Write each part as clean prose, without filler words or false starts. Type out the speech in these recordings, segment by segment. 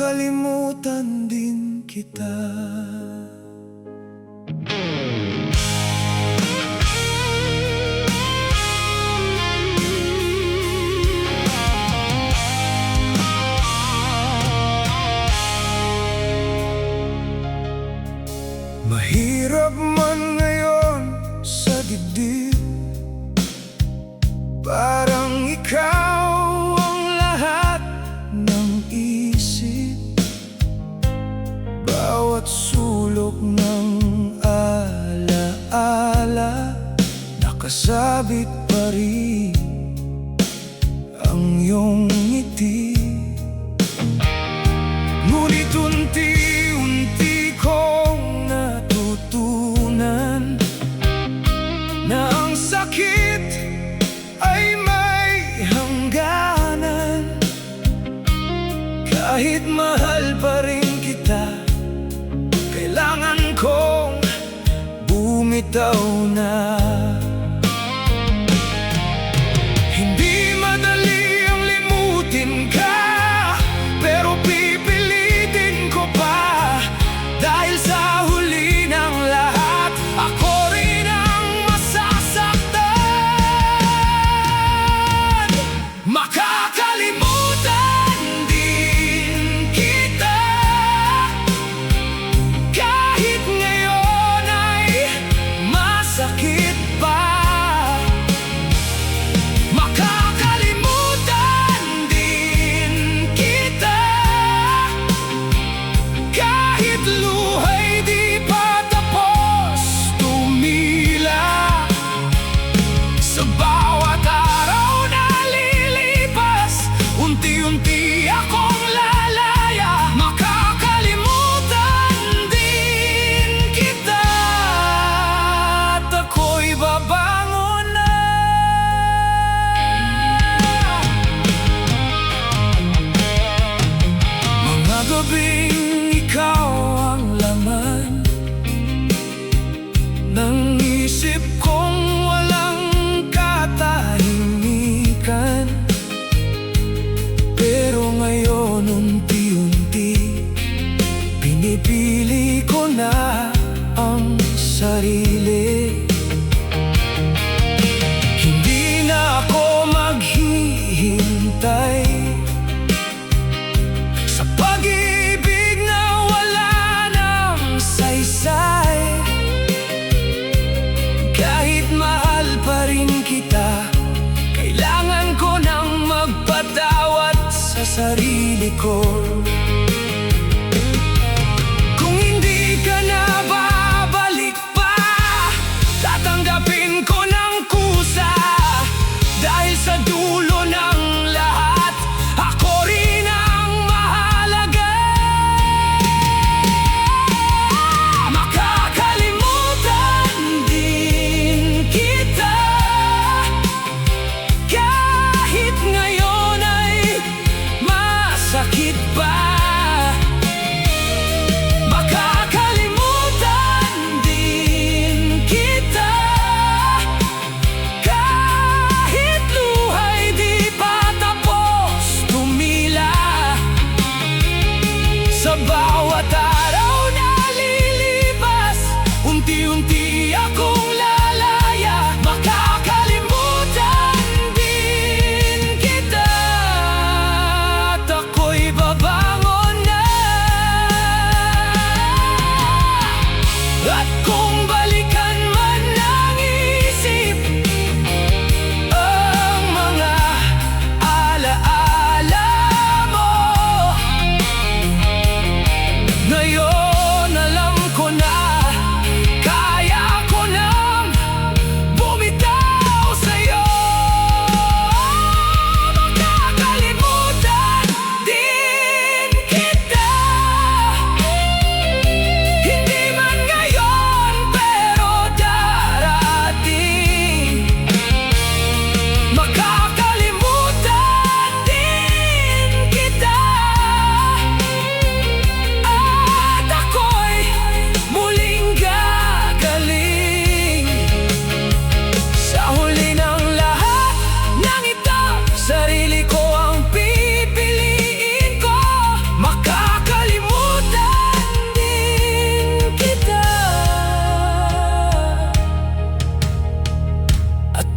makakalimutan din kita. Mahirap man ngayon sa dibdib, parang ikaw ang lahat ng isip. Bawat sulok ng alaala, nakasabit pa rin ang iyong ngiti. Ngunit unti-unti kong natutunan na ang sakit ay may hangganan. Kahit mahal pa rin kita, kailangan kong bumitaw na. Hindi madali ang limutin ka, pero pipilitin ko pa. Dahil sa huli ng lahat, ako rin ang masasaktan. Makakalimutan din kita, kahit ngayon ay masakit pa. Makakalimutan din kita, kahit luha'y di pa tapos tumila. Sa bawat araw na lilipas, unti-unti akong lalaya. Makakalimutan din kita, at ako'y babangon na. Mga gabing ikaw ang laman ng isip kong walang katahimikan. Pero ngayon unti-unti pinipili ko na ang sarili. Hindi na ako maghihintay sa pag-ibig na wala ng saysay. Kahit mahal pa rin kita, kailangan ko nang magpatawad sa sarili ko. Kung hindi ka na babalik pa, tatanggapin ko ng kusa. Dahil sa dulo ng lahat, ako rin ang mahalaga. Makakalimutan din kita, kahit ngayon ay masakit pa.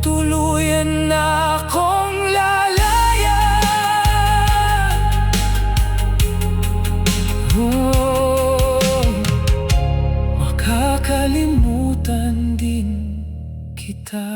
tuluyan na akong lalaya. Makakalimutan din kita.